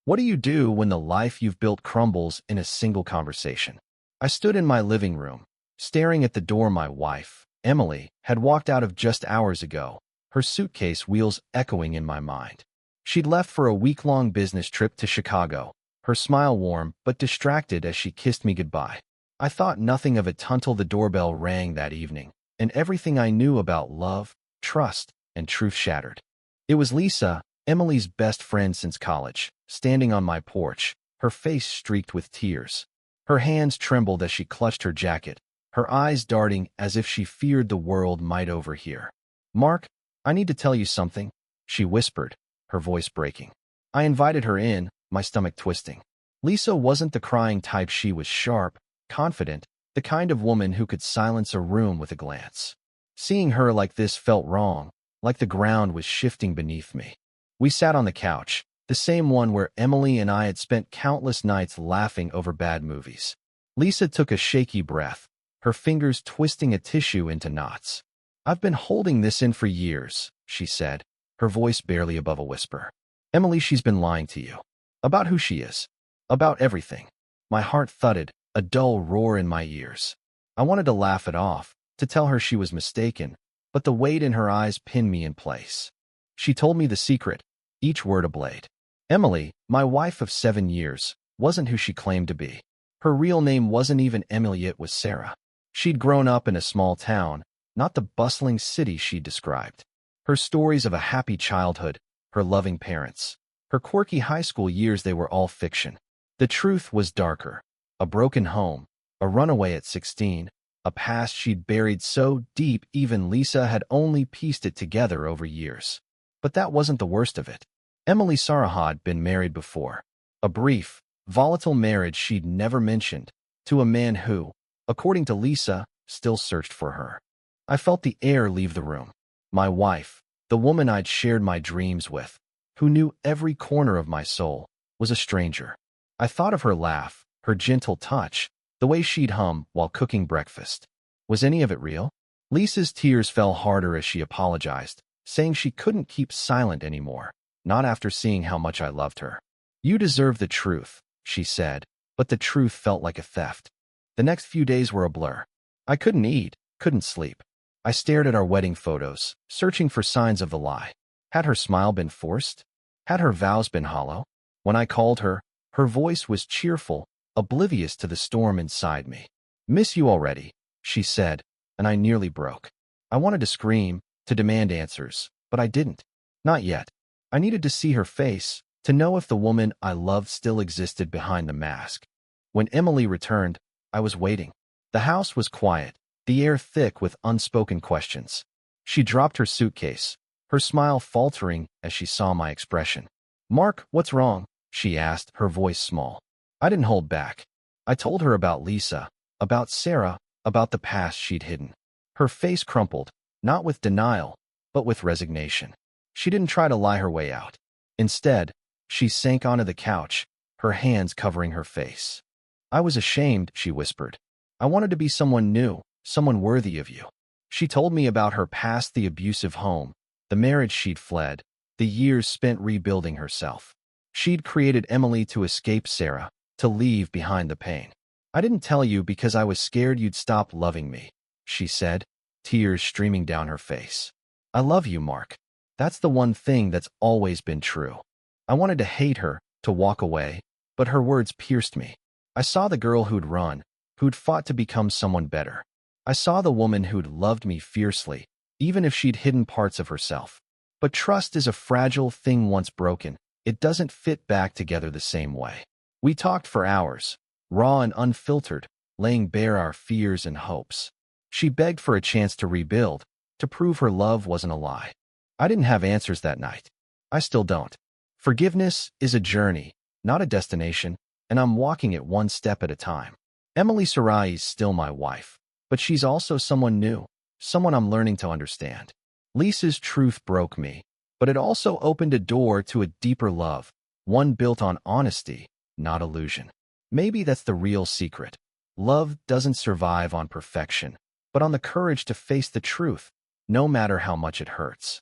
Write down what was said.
What do you do when the life you've built crumbles in a single conversation? I stood in my living room, staring at the door my wife, Emily, had walked out of just hours ago, her suitcase wheels echoing in my mind. She'd left for a week-long business trip to Chicago, her smile warm but distracted as she kissed me goodbye. I thought nothing of it until the doorbell rang that evening, and everything I knew about love, trust, and truth shattered. It was Lisa, Emily's best friend since college, standing on my porch, her face streaked with tears. Her hands trembled as she clutched her jacket, her eyes darting as if she feared the world might overhear. "Mark, I need to tell you something," she whispered, her voice breaking. I invited her in, my stomach twisting. Lisa wasn't the crying type. She was sharp, confident, the kind of woman who could silence a room with a glance. Seeing her like this felt wrong, like the ground was shifting beneath me. We sat on the couch, the same one where Emily and I had spent countless nights laughing over bad movies. Lisa took a shaky breath, her fingers twisting a tissue into knots. "I've been holding this in for years," she said, her voice barely above a whisper. "Emily, she's been lying to you. About who she is. About everything." My heart thudded, a dull roar in my ears. I wanted to laugh it off, to tell her she was mistaken, but the weight in her eyes pinned me in place. She told me the secret, each word a blade. Emily, my wife of 7 years, wasn't who she claimed to be. Her real name wasn't even Emily, it was Sarah. She'd grown up in a small town, not the bustling city she'd described. Her stories of a happy childhood, her loving parents, her quirky high school years, they were all fiction. The truth was darker. A broken home, a runaway at 16, a past she'd buried so deep even Lisa had only pieced it together over years. But that wasn't the worst of it. Emily Sarah had been married before. A brief, volatile marriage she'd never mentioned, to a man who, according to Lisa, still searched for her. I felt the air leave the room. My wife, the woman I'd shared my dreams with, who knew every corner of my soul, was a stranger. I thought of her laugh, her gentle touch, the way she'd hum while cooking breakfast. Was any of it real? Lisa's tears fell harder as she apologized, saying she couldn't keep silent anymore, not after seeing how much I loved her. "You deserve the truth," she said, but the truth felt like a theft. The next few days were a blur. I couldn't eat, couldn't sleep. I stared at our wedding photos, searching for signs of the lie. Had her smile been forced? Had her vows been hollow? When I called her, her voice was cheerful, oblivious to the storm inside me. "Miss you already," she said, and I nearly broke. I wanted to scream, to demand answers, but I didn't. Not yet. I needed to see her face, to know if the woman I loved still existed behind the mask. When Emily returned, I was waiting. The house was quiet, the air thick with unspoken questions. She dropped her suitcase, her smile faltering as she saw my expression. "Mark, what's wrong?" she asked, her voice small. I didn't hold back. I told her about Lisa, about Sarah, about the past she'd hidden. Her face crumpled, not with denial, but with resignation. She didn't try to lie her way out. Instead, she sank onto the couch, her hands covering her face. "I was ashamed," she whispered. "I wanted to be someone new, someone worthy of you." She told me about her past, the abusive home, the marriage she'd fled, the years spent rebuilding herself. She'd created Emily to escape Sarah, to leave behind the pain. "I didn't tell you because I was scared you'd stop loving me," she said, tears streaming down her face. "I love you, Mark. That's the one thing that's always been true." I wanted to hate her, to walk away, but her words pierced me. I saw the girl who'd run, who'd fought to become someone better. I saw the woman who'd loved me fiercely, even if she'd hidden parts of herself. But trust is a fragile thing once broken. It doesn't fit back together the same way. We talked for hours, raw and unfiltered, laying bare our fears and hopes. She begged for a chance to rebuild, to prove her love wasn't a lie. I didn't have answers that night. I still don't. Forgiveness is a journey, not a destination, and I'm walking it one step at a time. Emily Sarai is still my wife, but she's also someone new, someone I'm learning to understand. Lisa's truth broke me, but it also opened a door to a deeper love, one built on honesty, not illusion. Maybe that's the real secret. Love doesn't survive on perfection, but on the courage to face the truth, no matter how much it hurts.